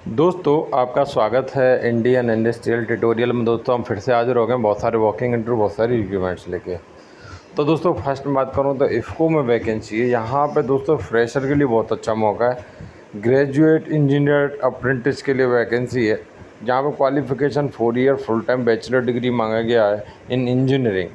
दोस्तों आपका स्वागत है इंडियन इंडस्ट्रियल ट्यूटोरियल में। दोस्तों हम फिर से हाजिर हो गए बहुत सारे वॉकिंग इंटरव्यू बहुत सारी रिक्वायरमेंट्स लेके। तो दोस्तों फर्स्ट में बात करूं तो इफ़को में वैकेंसी है। यहाँ पे दोस्तों फ्रेशर के लिए बहुत अच्छा मौका है। ग्रेजुएट इंजीनियर अप्रेंटिस के लिए वैकेंसी है, जहाँ पे qualification 4 year full time bachelor degree मांगा गया है इन इंजीनियरिंग,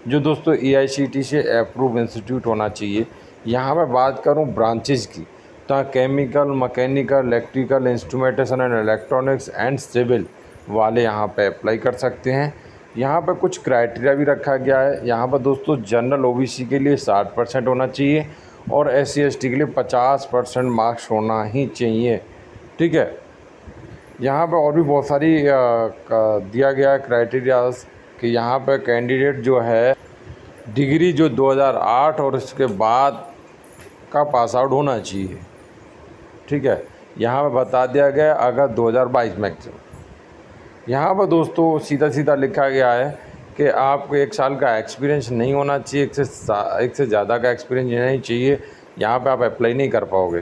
जो दोस्तों AICTE से अप्रूव इंस्टीट्यूट होना चाहिए। यहाँ पे बात करूँ ब्रांचेज की, तो chemical, mechanical, electrical, instrumentation and electronics and civil वाले यहाँ पे अप्लाई कर सकते हैं। यहाँ पे कुछ क्राइटेरिया भी रखा गया है। यहाँ पर दोस्तों जनरल OBC के लिए 60% होना चाहिए और SC ST के लिए 50% मार्क्स होना ही चाहिए। ठीक है, यहाँ पे और भी बहुत सारी दिया गया है क्राइटेरियाज कि यहाँ पे कैंडिडेट जो है डिग्री जो 2008 और इसके बाद का पास आउट होना चाहिए। ठीक है, यहाँ पे बता दिया गया अगर 2022 मैक्सिमम। यहाँ पर दोस्तों सीधा सीधा लिखा गया है कि आपको 1 साल का एक्सपीरियंस नहीं होना चाहिए, एक से ज़्यादा का एक्सपीरियंस नहीं चाहिए, यहाँ पे आप अप्लाई नहीं कर पाओगे।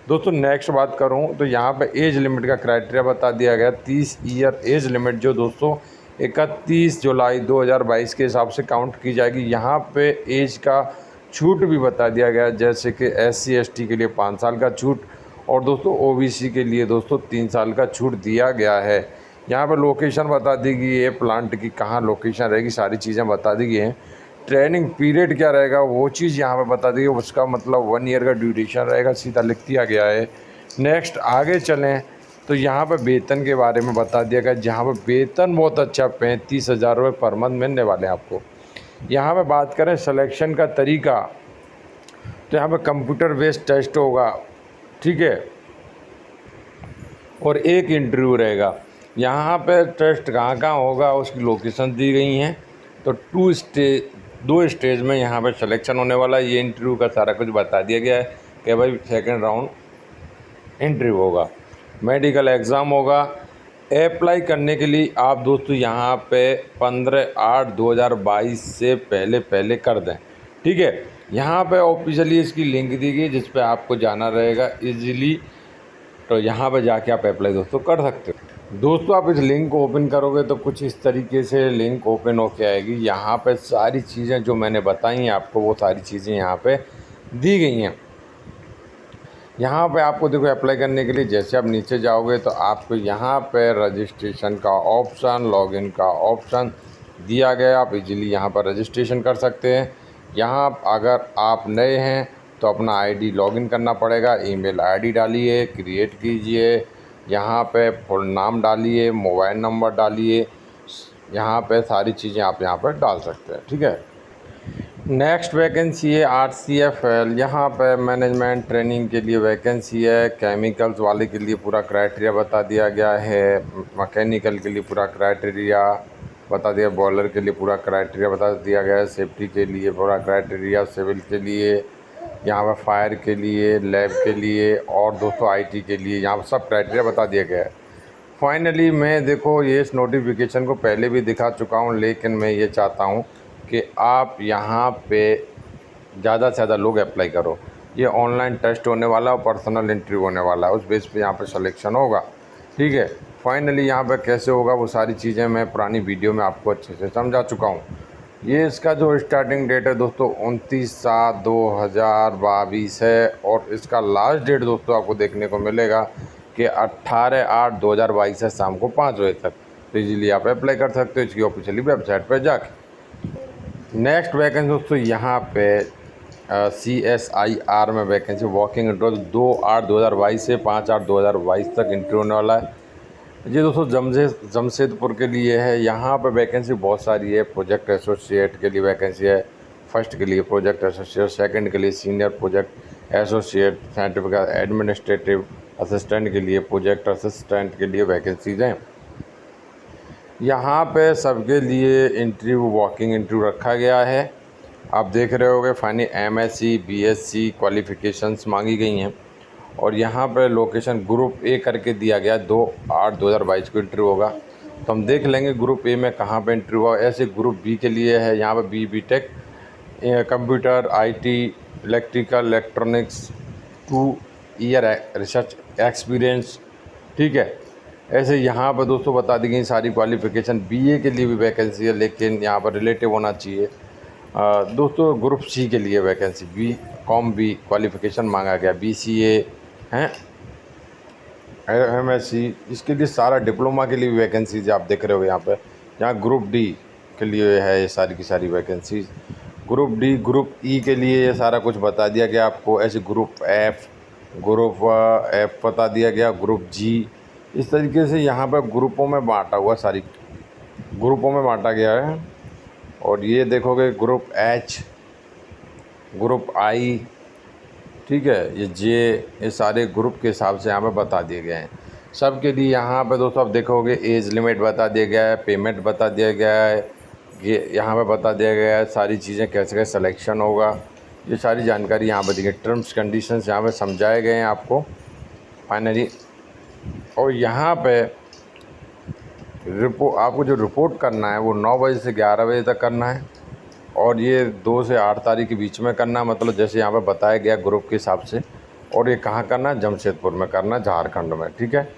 दोस्तों नेक्स्ट बात करूँ तो यहाँ पे एज लिमिट का क्राइटेरिया बता दिया गया 30 ईयर एज लिमिट, जो दोस्तों 31 जुलाई 2022 के हिसाब से काउंट की जाएगी। यहाँ पे एज का छूट भी बता दिया गया, जैसे कि SC ST के लिए 5 साल का छूट और दोस्तों OBC के लिए दोस्तों 3 साल का छूट दिया गया है। यहाँ पर लोकेशन बता दी गई है, प्लांट की कहाँ लोकेशन रहेगी, सारी चीज़ें बता दी गई हैं। ट्रेनिंग पीरियड क्या रहेगा वो चीज़ यहाँ पे बता दी गई, उसका मतलब 1 ईयर का ड्यूरेशन रहेगा, सीधा लिख दिया गया है। नेक्स्ट आगे चलें तो यहाँ पे वेतन के बारे में बता दिया गया, जहाँ पे वेतन बहुत अच्छा 35,000 रुपये पर मंथ मिलने वाले हैं आपको। यहाँ पे बात करें सिलेक्शन का तरीका, तो यहाँ पे कंप्यूटर बेस्ड टेस्ट होगा। ठीक है, और एक इंटरव्यू रहेगा। यहाँ पे टेस्ट कहाँ कहाँ होगा उसकी लोकेशन दी गई हैं। तो 2 स्टेज में यहाँ पे सिलेक्शन होने वाला है। ये इंटरव्यू का सारा कुछ बता दिया गया है कि भाई सेकंड राउंड इंटरव्यू होगा, मेडिकल एग्ज़ाम होगा। अप्लाई करने के लिए आप दोस्तों यहाँ पे 15/8/2022 से पहले कर दें। ठीक है, यहाँ पे ऑफिशियली इसकी लिंक दी गई जिस पे आपको जाना रहेगा इजीली, तो यहाँ पे जाके आप अप्लाई दोस्तों कर सकते हो। दोस्तों आप इस लिंक को ओपन करोगे तो कुछ इस तरीके से लिंक ओपन होके आएगी। यहाँ पे सारी चीज़ें जो मैंने बताई हैं आपको, वो सारी चीज़ें यहाँ पे दी गई हैं। यहाँ पे आपको देखो अप्लाई करने के लिए जैसे आप नीचे जाओगे तो आपको यहाँ पे रजिस्ट्रेशन का ऑप्शन, लॉगिन का ऑप्शन दिया गया। आप इजीली यहाँ पर रजिस्ट्रेशन कर सकते हैं। यहाँ अगर आप नए हैं तो अपना ID लॉगिन करना पड़ेगा, ईमेल ID डालिए, क्रिएट कीजिए, यहाँ पे फुल नाम डालिए, मोबाइल नंबर डालिए, यहाँ पे सारी चीज़ें आप यहाँ पर डाल सकते हैं। ठीक है, नेक्स्ट वैकेंसी है RCFL। यहाँ पे मैनेजमेंट ट्रेनिंग के लिए वैकेंसी है। केमिकल्स वाले के लिए पूरा क्राइटेरिया बता दिया गया है, मैकेनिकल के लिए पूरा क्राइटेरिया बता दिया, बॉयलर के लिए पूरा क्राइटेरिया बता दिया गया है, सेफ्टी के लिए पूरा क्राइटेरिया, सिविल के लिए, यहाँ पर फायर के लिए, लैब के लिए और दोस्तों IT के लिए, यहाँ पर सब क्राइटेरिया बता दिया गया है। फाइनली मैं देखो ये इस नोटिफिकेशन को पहले भी दिखा चुका हूँ, लेकिन मैं ये चाहता हूँ कि आप यहाँ पे ज़्यादा से ज़्यादा लोग अप्लाई करो। ये ऑनलाइन टेस्ट होने वाला है और पर्सनल इंटरव्यू होने वाला है, उस बेस पे यहाँ पे सिलेक्शन होगा। ठीक है, फाइनली यहाँ पे कैसे होगा वो सारी चीज़ें मैं पुरानी वीडियो में आपको अच्छे से समझा चुका हूँ। ये इसका जो स्टार्टिंग डेट है दोस्तों 29/7/2022 है और इसका लास्ट डेट दोस्तों आपको देखने को मिलेगा कि 18/8/2022 है, शाम को 5 बजे तक। तो इजीली आप अप्लाई कर सकते हो इसकी ऑफिशियली वेबसाइट पर जाके। नेक्स्ट वैकेंसी दोस्तों यहाँ पे CSIR में वैकेंसी वॉकिंग इंटरव्यू 2/8/2022 से 5/8/2022 तक इंटरव्यू होने वाला है। ये दोस्तों जमशेदपुर के लिए है। यहाँ पे वैकेंसी बहुत सारी है। प्रोजेक्ट एसोसिएट के लिए वैकेंसी है, फर्स्ट के लिए प्रोजेक्ट एसोसिएट, सेकंड के लिए senior project associate, scientific administrative assistant के लिए, प्रोजेक्ट असिस्टेंट के लिए वैकेंसीज हैं। यहाँ पे सबके लिए इंटरव्यू वॉकिंग इंटरव्यू रखा गया है। आप देख रहे होगे फाइनली MSc BSc क्वालिफ़िकेशंस मांगी गई हैं और यहाँ पर लोकेशन ग्रुप A करके दिया गया, 2/8/2022 को इंटरव्यू होगा। तो हम देख लेंगे ग्रुप A में कहाँ पे इंटरव्यू होगा। ऐसे ग्रुप B के लिए है, यहाँ पर BTech computer IT electrical electronics 2 year research experience ठीक है। ऐसे यहाँ पर दोस्तों बता दी गई सारी क्वालिफ़िकेशन। बीए के लिए भी वैकेंसी है, लेकिन यहाँ पर रिलेटिव होना चाहिए। दोस्तों ग्रुप सी के लिए वैकेंसी बी क्वालिफ़िकेशन मांगा गया, बीसीए हैं, एमएससी, इसके लिए सारा डिप्लोमा के लिए भी वैकेंसीज आप देख रहे हो यहाँ पे। यहाँ ग्रुप डी के लिए है ये सारी की सारी वैकेंसीज। ग्रुप डी, ग्रुप ई के लिए ये सारा कुछ बता दिया गया आपको। ऐसे ग्रुप एफ बता दिया गया, ग्रुप जी, इस तरीके से यहाँ पर ग्रुपों में बांटा हुआ, सारी ग्रुपों में बांटा गया है। और ये देखोगे ग्रुप एच, ग्रुप आई, ठीक है, ये जे, ये सारे ग्रुप के हिसाब से यहाँ पे बता दिए गए हैं। सबके लिए यहाँ पे दोस्तों आप देखोगे एज लिमिट बता दिया गया है, पेमेंट बता दिया गया है, ये यहाँ पे बता दिया गया है सारी चीज़ें, कैसे कैसे सिलेक्शन होगा, ये सारी जानकारी यहाँ पे दी गई। टर्म्स कंडीशंस यहाँ पे समझाए गए हैं आपको फाइनली। और यहाँ पे आपको जो रिपोर्ट करना है वो 9 बजे से 11 बजे तक करना है, और ये 2 से 8 तारीख के बीच में करना है, मतलब जैसे यहाँ पे बताया गया ग्रुप के हिसाब से। और ये कहाँ करना है? जमशेदपुर में करना है, झारखंड में, ठीक है।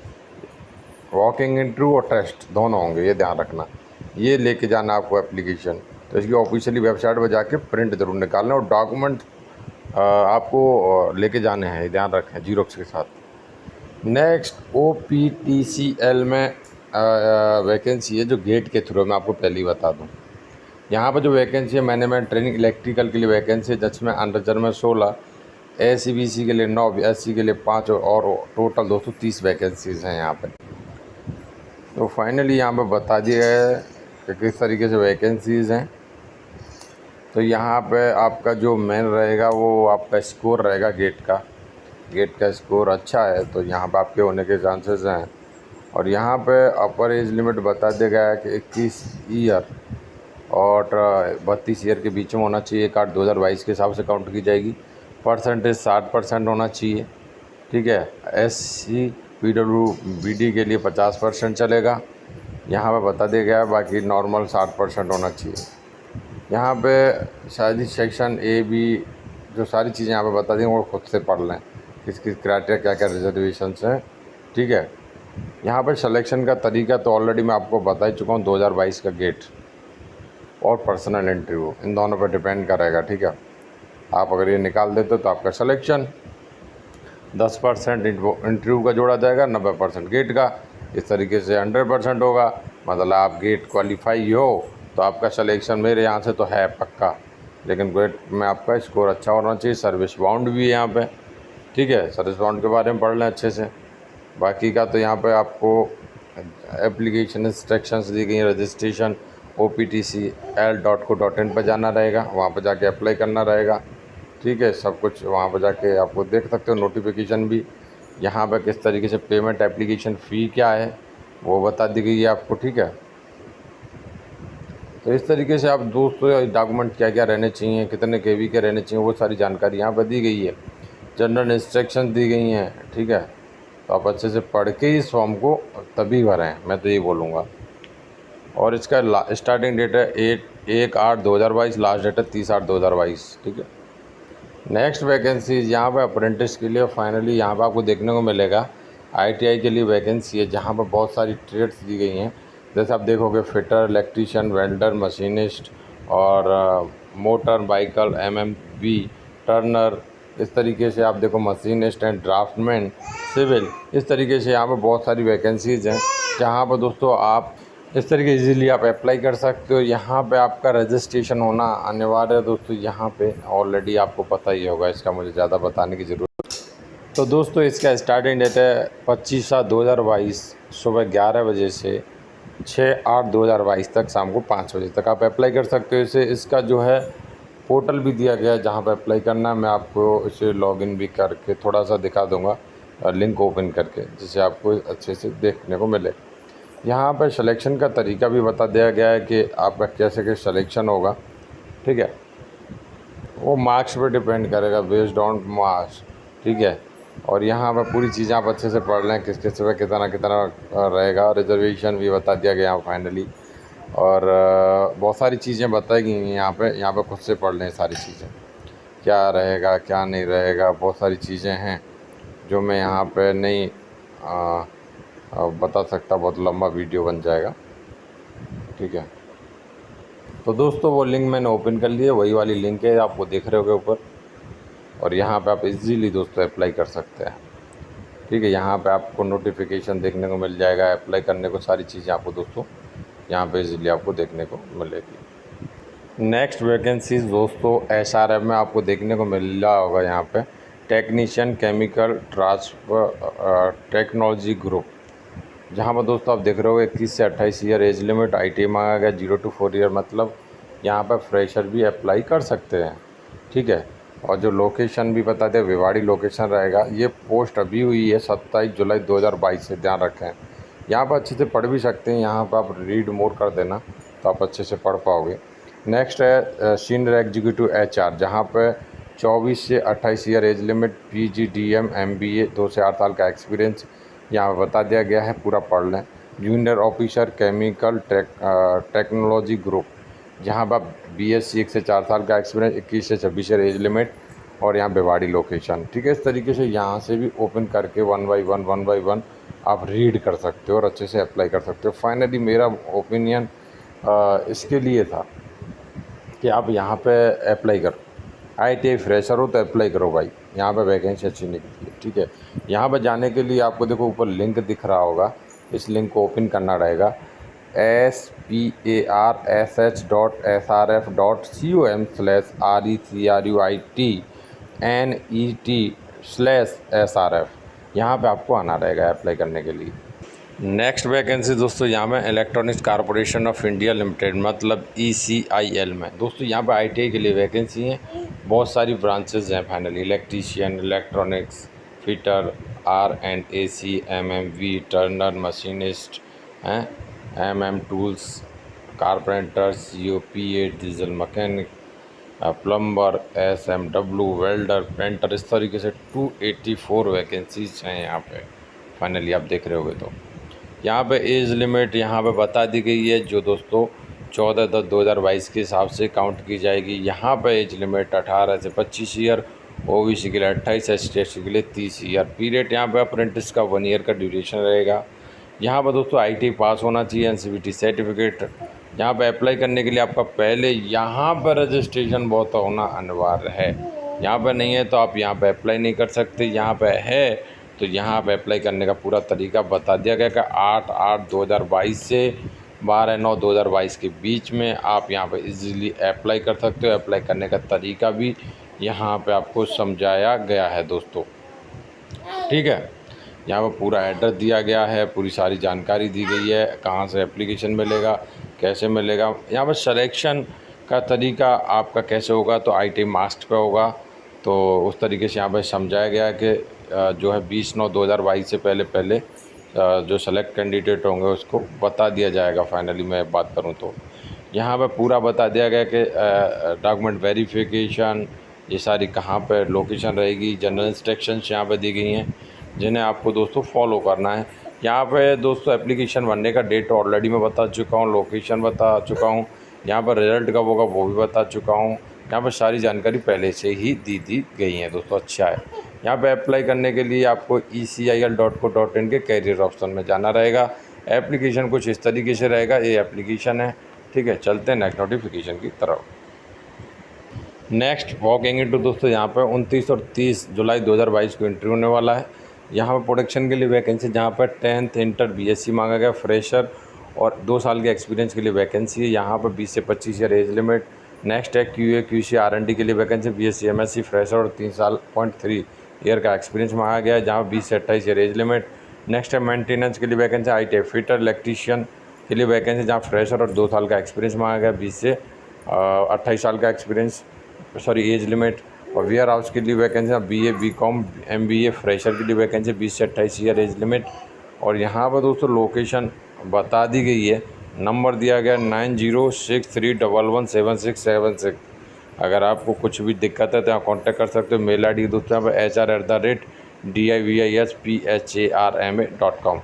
वॉकिंग इंटरव्यू और टेस्ट दोनों होंगे, ये ध्यान रखना। ये लेके जाना आपको एप्लीकेशन, तो इसकी ऑफिशियली वेबसाइट पर जाके प्रिंट ज़रूर निकालना, और डॉक्यूमेंट आपको लेके जाने हैं, ध्यान रखें, जीरोक्स के साथ। नेक्स्ट OPTCL में वैकेंसी है जो गेट के थ्रू, मैं आपको पहले ही बता दूँ। यहाँ पर जो वैकेंसी है मैनेजमेंट ट्रेनिंग इलेक्ट्रिकल के लिए वैकेंसी है, जिसमें अनरिजर्व में 16, SCBC के लिए 9, SC के लिए 5, और टोटल 230 वैकेंसीज़ हैं यहाँ पे। तो फाइनली यहाँ पे बता दिया है कि किस तरीके से वैकेंसीज़ हैं। तो यहाँ पे आपका जो मेन रहेगा वो आपका स्कोर रहेगा गेट का स्कोर अच्छा है तो यहाँ पर आपके होने के चांसेस हैं। और यहाँ पे अपर एज लिमिट बता दिया गया है कि 21 ईयर और 32 ईयर के बीच में होना चाहिए। 1/8/2022 के हिसाब से काउंट की जाएगी। परसेंटेज 60% होना चाहिए, ठीक है। SC PWBD के लिए 50% चलेगा, यहाँ पे बता दिया गया है। बाकी नॉर्मल 60% होना चाहिए। यहाँ पे शायद सेक्शन A B जो सारी चीज़ें यहाँ पे बता दी वो खुद से पढ़ लें, किस किस क्राइटेरिया क्या क्या रिजर्वेशंस हैं, ठीक है। यहाँ पर सिलेक्शन का तरीका तो ऑलरेडी मैं आपको बता ही चुका हूँ। 2022 का गेट और पर्सनल इंटरव्यू, इन दोनों पर डिपेंड करेगा, ठीक है। आप अगर ये निकाल देते तो आपका सिलेक्शन 10% इंटरव्यू का जोड़ा जाएगा, 90% गेट का। इस तरीके से 100% होगा, मतलब आप गेट क्वालिफाई हो तो आपका सिलेक्शन मेरे यहाँ से तो है पक्का। लेकिन गेट में आपका स्कोर अच्छा होना चाहिए। सर्विस बाउंड भी है यहाँ पे, ठीक है। सर्विस बाउंड के बारे में पढ़ लें अच्छे से। बाकी का तो यहाँ पे आपको एप्लीकेशन इंस्ट्रक्शंस दी गई हैं। रजिस्ट्रेशन OPTCL.co.in पर जाना रहेगा, वहाँ पर जाके अप्लाई करना रहेगा, ठीक है। सब कुछ वहाँ पर जाके आपको देख सकते हो। नोटिफिकेशन भी यहाँ पर किस तरीके से पेमेंट, एप्लीकेशन फ़ी क्या है वो बता दी गई है आपको, ठीक है। तो इस तरीके से आप दोस्तों डॉक्यूमेंट क्या क्या रहने चाहिए, कितने KV के रहने चाहिए, वो सारी जानकारी यहाँ पर दी गई है। जनरल इंस्ट्रक्शन दी गई हैं, ठीक है। तो आप अच्छे से पढ़ के इस फॉर्म को तभी भरें, मैं तो यही बोलूँगा। और इसका स्टार्टिंग डेट है 1/8/2022, लास्ट डेट है 30/8/2022, ठीक है। नेक्स्ट वैकेंसी यहाँ पर अप्रेंटिस के लिए फाइनली यहाँ पर आपको देखने को मिलेगा। ITI के लिए वैकेंसी है, जहाँ पर बहुत सारी ट्रेड्स दी गई हैं। जैसे आप देखोगे फिटर, इलेक्ट्रीशियन, वेल्डर, मशीनिस्ट, और मोटर व्हीकल, MMB, टर्नर, इस तरीके से आप देखो मशीनिस्ट एंड ड्राफ्टमैन, सिविल, इस तरीके से यहाँ पर बहुत सारी वैकेंसीज़ हैं, जहाँ पर दोस्तों आप इस तरीके इजीली आप अप्लाई कर सकते हो। यहाँ पे आपका रजिस्ट्रेशन होना अनिवार्य है दोस्तों। यहाँ पे ऑलरेडी आपको पता ही होगा, इसका मुझे ज़्यादा बताने की ज़रूरत। तो दोस्तों इसका स्टार्टिंग डेट है 25/7/2022 सुबह 11 बजे से 6/8/2022 तक शाम को 5 बजे तक आप अप्लाई कर सकते हो इसे। इसका जो है पोर्टल भी दिया गया है जहाँ पर अप्लाई करना है। मैं आपको इसे लॉगिन भी करके थोड़ा सा दिखा दूँगा, लिंक ओपन करके, जिससे आपको अच्छे से देखने को मिले। यहाँ पर सिलेक्शन का तरीका भी बता दिया गया है कि आपका कैसे कैसे सिलेक्शन होगा, ठीक है। वो मार्क्स पे डिपेंड करेगा, बेस्ड ऑन मार्क्स, ठीक है। और यहाँ पर पूरी चीज़ें आप अच्छे से पढ़ लें, किस किस पे कितना कितना रहेगा। रिजर्वेशन भी बता दिया गया फाइनली। और बहुत सारी चीज़ें बताई गई हैं यहाँ पे खुद से पढ़ लें सारी चीज़ें, क्या रहेगा क्या नहीं रहेगा। बहुत सारी चीज़ें हैं जो मैं यहाँ पे नहीं बता सकता, बहुत लंबा वीडियो बन जाएगा, ठीक है। तो दोस्तों वो लिंक मैंने ओपन कर लिया, वही वाली लिंक है, आपको देख रहे होगे ऊपर, और यहाँ पे आप इजीली दोस्तों अप्लाई कर सकते हैं, ठीक है। यहाँ पे आपको नोटिफिकेशन देखने को मिल जाएगा, अप्लाई करने को सारी चीज़ें आपको दोस्तों यहाँ पे इजीली आपको देखने को मिलेगी। नेक्स्ट वैकेंसीज दोस्तों SRF में आपको देखने को मिल रहा होगा, यहाँ पे technician chemical transfer technology group, जहाँ पर दोस्तों आप देख रहे हो 21 से 28 ईयर एज लिमिट, ITI मांगा गया 0 to 4 ईयर, मतलब यहाँ पर फ्रेशर भी अप्लाई कर सकते हैं, ठीक है। और जो लोकेशन भी बता दें, भिवाड़ी लोकेशन रहेगा। ये पोस्ट अभी हुई है 27 जुलाई 2022 से, ध्यान रखें। यहाँ पर अच्छे से पढ़ भी सकते हैं, यहाँ पर आप रीड मोर कर देना तो आप अच्छे से पढ़ पाओगे। नेक्स्ट है सीनियर एग्जीक्यूटिव HR, जहाँ पर 24 से 28 year age limit, PGDM MBA 2 से 8 साल का एक्सपीरियंस यहाँ बता दिया गया है, पूरा पढ़ लें। Junior officer chemical technology group, जहाँ पर BSc 1 से 4 साल का एक्सपीरियंस, 21 से 26 ईयर एज लिमिट, और यहाँ भिवाड़ी लोकेशन, ठीक है। इस तरीके से यहाँ से भी ओपन करके वन बाई वन आप रीड कर सकते हो और अच्छे से अप्लाई कर सकते हो। फाइनली मेरा ओपिनियन इसके लिए था कि आप यहाँ पे अप्लाई करो, ITI फ्रेशर हो तो अप्लाई करो भाई, यहाँ पे वैकेंसी अच्छी निकलती है, ठीक है। यहाँ पर जाने के लिए आपको देखो ऊपर लिंक दिख रहा होगा, इस लिंक को ओपन करना रहेगा, SPARS.srf.COM/RECRUITNET/SRF, यहाँ पे आपको आना रहेगा अप्लाई करने के लिए। नेक्स्ट वैकेंसी दोस्तों यहाँ में electronics corporation of India limited, मतलब ECIL में। दोस्तों यहाँ पे ITI के लिए वैकेंसी है, बहुत सारी ब्रांचेस हैं finally, electrician, electronics fitter, R&AC, MMV, Turner machinist हैं, MM tools, carpenter, COPA, diesel mechanic, plumber, SMW, welder, painter, इस तरीके से 284 वैकेंसीज हैं यहाँ पे फाइनली, आप देख रहे होगे। तो यहाँ पे एज लिमिट यहाँ पे बता दी गई है, जो दोस्तों 14/10/2022 के हिसाब से काउंट की जाएगी। यहाँ पे एज लिमिट 18 से 25 ईयर, OBC के लिए 28, ST के लिए 30 ईयर। पीरियड यहाँ पे अप्रेंटिस का 1 ईयर का ड्यूरेशन रहेगा। यहाँ पर दोस्तों ITI पास होना चाहिए, NCVT सर्टिफिकेट। यहाँ पे अप्लाई करने के लिए आपका पहले यहाँ पर रजिस्ट्रेशन बहुत होना अनिवार्य है, यहाँ पर नहीं है तो आप यहाँ पे अप्लाई नहीं कर सकते। यहाँ पे है तो यहाँ पे अप्लाई करने का पूरा तरीका बता दिया गया कि 8/8/2022 से 12/9/2022 के बीच में आप यहाँ पे इजीली अप्लाई कर सकते हो। अप्लाई करने का तरीका भी यहाँ पे आपको समझाया गया है दोस्तों, ठीक है। यहाँ पर पूरा एड्रेस दिया गया है, पूरी सारी जानकारी दी गई है, कहाँ से एप्लीकेशन मिलेगा, कैसे मिलेगा। यहाँ पर सिलेक्शन का तरीका आपका कैसे होगा, तो ITI मार्क्स पे होगा, तो उस तरीके से यहाँ पर समझाया गया है कि जो है 20/9/2022 से पहले जो सेलेक्ट कैंडिडेट होंगे उसको बता दिया जाएगा। फाइनली मैं बात करूँ तो यहाँ पे पूरा बता दिया गया कि डॉक्यूमेंट वेरिफिकेशन, ये सारी कहाँ पे लोकेशन रहेगी, जनरल इंस्ट्रक्शंस यहाँ पे दी गई हैं, जिन्हें आपको दोस्तों फॉलो करना है। यहाँ पे दोस्तों एप्लीकेशन भरने का डेट ऑलरेडी मैं बता चुका हूँ, लोकेशन बता चुका हूँ, यहाँ पर रिज़ल्ट कब होगा वो भी बता चुका हूँ। यहाँ पर सारी जानकारी पहले से ही दी गई है दोस्तों, अच्छा है। यहाँ पे अप्लाई करने के लिए आपको ECIL.co.in के कैरियर ऑप्शन में जाना रहेगा। एप्लीकेशन कुछ इस तरीके से रहेगा, ये एप्लीकेशन है, ठीक है। चलते हैं नेक्स्ट नोटिफिकेशन की तरफ। नेक्स्ट वॉकिंग इंटरव्यू दोस्तों यहाँ पर 29 और 30 जुलाई 2022 को इंटरव्यू होने वाला है। यहाँ पर प्रोडक्शन के लिए वैकेंसी, जहाँ पर 10th इंटर BSc मांगा गया, फ्रेशर और 2 साल के एक्सपीरियंस के लिए वैकेंसी है। यहाँ पर 20 से 25 ईयर एज लिमिट। नेक्स्ट है QA QC R&D के लिए वैकेंसी, BSc MSc फ्रेशर और 3 साल 0.3 ईयर का एक्सपीरियंस मांगा गया है, जहाँ 20 से 28 ईयर एज लिमिट। नेक्स्ट है मेंटेनेंस के लिए वैकेंसी, ITI फिटर इलेक्ट्रीशियन के लिए वैकेंसी, जहाँ फ्रेशर और 2 साल का एक्सपीरियंस मांगा गया, 20 से 28 साल का एक्सपीरियंस, सॉरी एज लिमिट। और वेयर हाउस के लिए vacancy, BA BCom MBA fresher के लिए वैकेंसी, 20 से 28 ईयर एज लिमिट। और यहाँ पर दोस्तों लोकेशन बता दी गई है, नंबर दिया गया 9063117676। अगर आपको कुछ भी दिक्कत है तो यहाँ कॉन्टैक्ट कर सकते हो। मेल ID दोस्तों यहाँ पर HR@divispharma.com।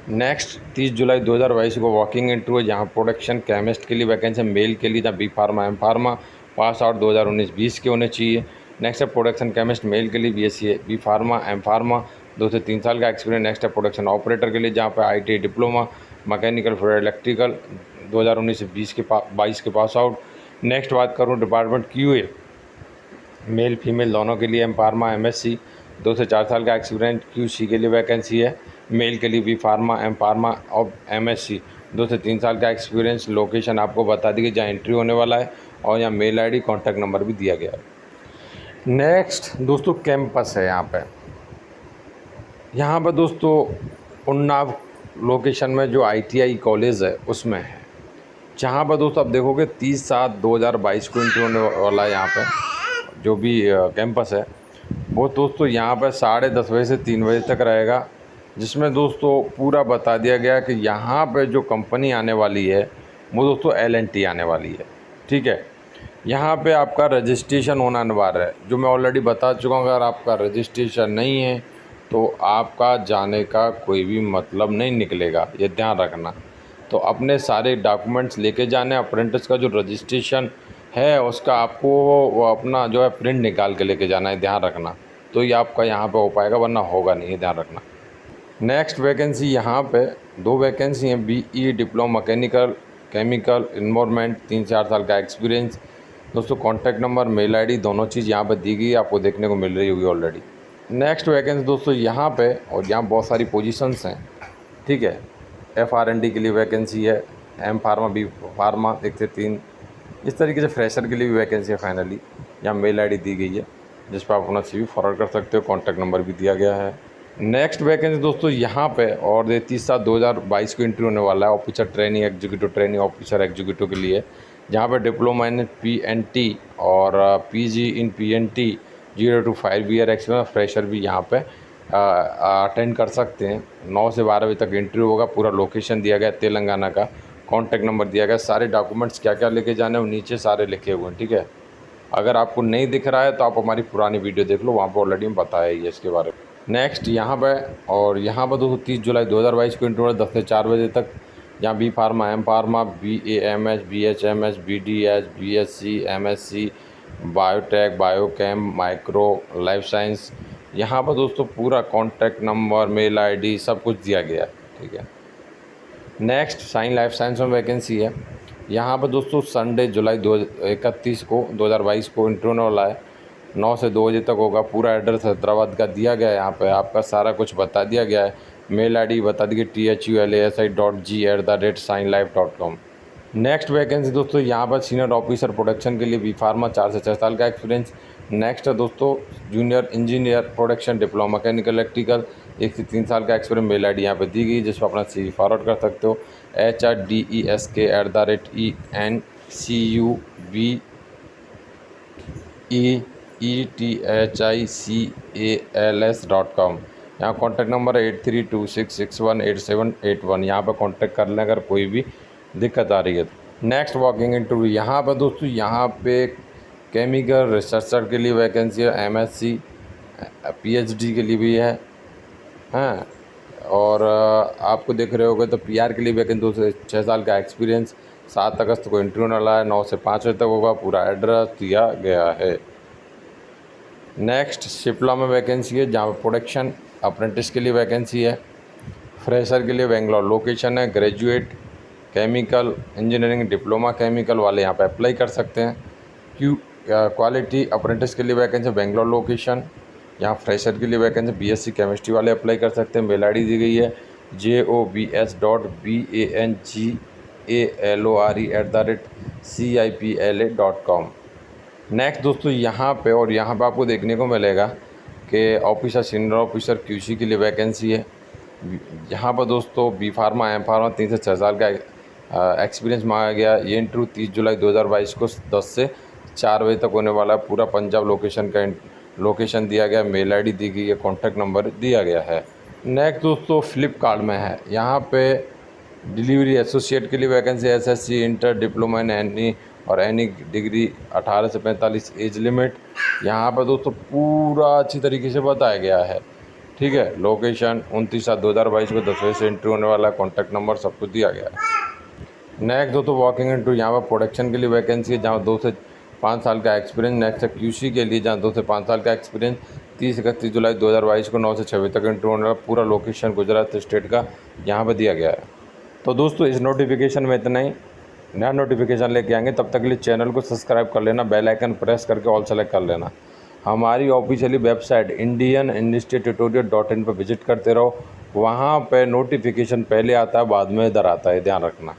नेक्स्ट 30 जुलाई 2022 को वॉकिंग इंटरव्यू है, जहाँ प्रोडक्शन केमिस्ट के लिए वैकेंसी, मेल के लिए, जहाँ B Pharma M Pharma pass out 2019-20 के होने चाहिए। नेक्स्ट है प्रोडक्शन केमिस्ट मेल के लिए, BSc B Pharma M Pharma 2 से 3 साल का एक्सपीरियंस। नेक्स्ट है प्रोडक्शन ऑपरेटर के लिए, जहाँ पे ITI डिप्लोमा मैकेनिकल फिर इलेक्ट्रिकल 2019 से 22 के पास आउट। नेक्स्ट बात करूँ डिपार्टमेंट QA, मेल फीमेल दोनों के लिए, एम फार्मा MSc 2 से 4 साल का एक्सपीरियंस। QC के लिए वैकेंसी है, मेल के लिए B फार्मा एम फार्मा और MSc 2 से 3 साल का एक्सपीरियंस। लोकेशन आपको बता दी गई जहाँ इंटरव्यू होने वाला है, और यहाँ मेल ID कॉन्टैक्ट नंबर भी दिया गया है। नेक्स्ट दोस्तों कैंपस है यहाँ पर दोस्तों उन्नाव लोकेशन में जो ITI कॉलेज है उसमें है, जहाँ पर दोस्तों आप देखोगे 30/7/2022 को इंटरव्यू होने वाला है। यहाँ पे जो भी कैंपस है वो दोस्तों यहाँ पर 10:30 बजे से 3 बजे तक रहेगा, जिसमें दोस्तों पूरा बता दिया गया कि यहाँ पे जो कंपनी आने वाली है वो दोस्तों L&T आने वाली है। ठीक है, यहाँ पे आपका रजिस्ट्रेशन होना अनिवार्य है, जो मैं ऑलरेडी बता चुका हूँ। अगर आपका रजिस्ट्रेशन नहीं है तो आपका जाने का कोई भी मतलब नहीं निकलेगा, ये ध्यान रखना। तो अपने सारे डॉक्यूमेंट्स लेके जाने, अप्रेंटिस का जो रजिस्ट्रेशन है उसका आपको वो अपना जो है प्रिंट निकाल के लेके जाना है, ध्यान रखना। तो ये आपका यहाँ पे हो पाएगा, वरना होगा नहीं, ध्यान रखना। नेक्स्ट वैकेंसी यहाँ पे 2 वैकेंसी हैं, BE diploma mechanical chemical environment 3 से 4 साल का एक्सपीरियंस। दोस्तों कॉन्टैक्ट नंबर मेल ID दोनों चीज़ यहाँ पर दी गई है, आपको देखने को मिल रही होगी ऑलरेडी। नेक्स्ट वैकेंसी दोस्तों यहाँ पे, और यहाँ बहुत सारी पोजीशंस हैं। ठीक है, FR&D के लिए वैकेंसी है, M फार्मा B फार्मा 1 से 3, इस तरीके से फ्रेशर के लिए भी वैकेंसी है। फाइनली यहाँ मेल ID दी गई है, जिस पर आप अपना CV फॉरवर्ड कर सकते हो, कॉन्टैक्ट नंबर भी दिया गया है। नेक्स्ट वैकेंसी दोस्तों यहाँ पे और 30/7/2022 को इंटरव्यू होने वाला है, officer training executive training officer executive के लिए, जहाँ पे डिप्लोमा इन PNT और PG in PNT 0 to 5 year experience fresher भी यहाँ पे अटेंड कर सकते हैं। 9 से 12 बजे तक इंटरव्यू होगा। पूरा लोकेशन दिया गया है तेलंगाना का, कॉन्टैक्ट नंबर दिया गया। सारे डॉक्यूमेंट्स क्या क्या लेके जाने हैं वो नीचे सारे लिखे हुए हैं। ठीक है, अगर आपको नहीं दिख रहा है तो आप हमारी पुरानी वीडियो देख लो, वहाँ पर ऑलरेडी हम बताया ही है इसके बारे में। नेक्स्ट यहाँ पर दोस्तों 30 जुलाई 2022 को इंटरव्यू 10 से 4 बजे तक। यहाँ B pharma M pharma BAMS BHMS BDS BSc MSc biotech biochem micro life science. यहाँ पर दोस्तों पूरा कॉन्टैक्ट नंबर मेल ID सब कुछ दिया गया है। ठीक है, नेक्स्ट साइन लाइफ साइंस में वैकेंसी है। यहाँ पर दोस्तों संडे जुलाई 31 को 2022 को इंटरव्यू होने वाला है, 9 से 2 बजे तक होगा। पूरा एड्रेस हैदराबाद का दिया गया है, यहाँ पे आपका सारा कुछ बता दिया गया है। मेल ID बता दी गई thulasI.g@signlife.com। नेक्स्ट वैकेंसी दोस्तों यहाँ पर सीनियर ऑफिसर प्रोडक्शन के लिए B फार्मा 4 से 6 साल का एक्सपीरियंस। नेक्स्ट है दोस्तों junior engineer production diploma mechanical electrical 1 से 3 साल का एक्सपीरियंस। मेल ID यहाँ पे दी गई, जिस पर अपना CV फॉरवर्ड कर सकते हो HRDESKRDRETECHICALS.com। यहाँ कॉन्टैक्ट नंबर है 8326618781। यहाँ पर कॉन्टैक्ट कर लें अगर कोई भी दिक्कत आ रही है। नेक्स्ट वॉकिंग इंटरव्यू यहाँ पर दोस्तों यहाँ पे केमिकल रिसर्चर के लिए वैकेंसी है, MSc PhD के लिए भी है। हाँ, और आपको देख रहे होगे तो PR के लिए वैकेंसी 2 से 6 साल का एक्सपीरियंस। 7 अगस्त को इंटरव्यू वाला है, 9 से 5 बजे तक होगा। पूरा एड्रेस दिया गया है। नेक्स्ट शिप्ला में वैकेंसी है, जहाँ प्रोडक्शन अप्रेंटिस के लिए वैकेंसी है। फ्रेशर के लिए बेंगलोर लोकेशन है। Graduate chemical engineering diploma chemical वाले यहाँ पे अप्लाई कर सकते हैं। क्वालिटी अप्रेंटिस के लिए वैकेंसी बेंगलोर लोकेशन। यहाँ फ्रेशर के लिए वैकेंसी BSc केमिस्ट्री वाले अप्लाई कर सकते हैं। मेल ID दी गई है jobs.bangalore@cipla.com। नेक्स्ट दोस्तों यहाँ पे आपको देखने को मिलेगा कि ऑफिसर सीनियर ऑफिसर QC के लिए वैकेंसी है। यहाँ पर दोस्तों B फार्मा M फार्मा 3 से 6 साल का एक्सपीरियंस मांगा गया। ये इंटरव्यू 30 जुलाई 2022 को 10 से 4 बजे तक होने वाला है। पूरा पंजाब लोकेशन का लोकेशन दिया गया, मेल ID दी गई है, कॉन्टैक्ट नंबर दिया गया है। नेक्स्ट दोस्तों फ्लिपकार्ट में है, यहाँ पे डिलीवरी एसोसिएट के लिए vacancy SSC inter diploma in any degree 18 से 45 एज लिमिट। यहाँ पर दोस्तों पूरा अच्छी तरीके से बताया गया है। ठीक है, लोकेशन 29/7/2022 को 10 बजे से इंटरव्यू होने वाला है, कॉन्टैक्ट नंबर सब कुछ दिया गया है। नेक्स्ट दोस्तों वॉकिंग इंटरव्यू यहाँ पर प्रोडक्शन के लिए वैकेंसी है, जहाँ 2 से 5 साल का एक्सपीरियंस। नेक्स्ट है QC के लिए, जहाँ 2 से 5 साल का एक्सपीरियंस। 30-31 जुलाई 2022 को 9 से 6 बजे तक इंटरव्यू होने वाला। पूरा लोकेशन गुजरात स्टेट का यहाँ पे दिया गया है। तो दोस्तों इस नोटिफिकेशन में इतना ही। नया नोटिफिकेशन लेके आएंगे, तब तक के लिए चैनल को सब्सक्राइब कर लेना, बेल आइकन प्रेस करके ऑल सेलेक्ट कर लेना। हमारी ऑफिशियली वेबसाइट indianindustrytutorial.in पर विजिट करते रहो। वहाँ पे नोटिफिकेशन पहले आता है, बाद में इधर आता है, ध्यान रखना।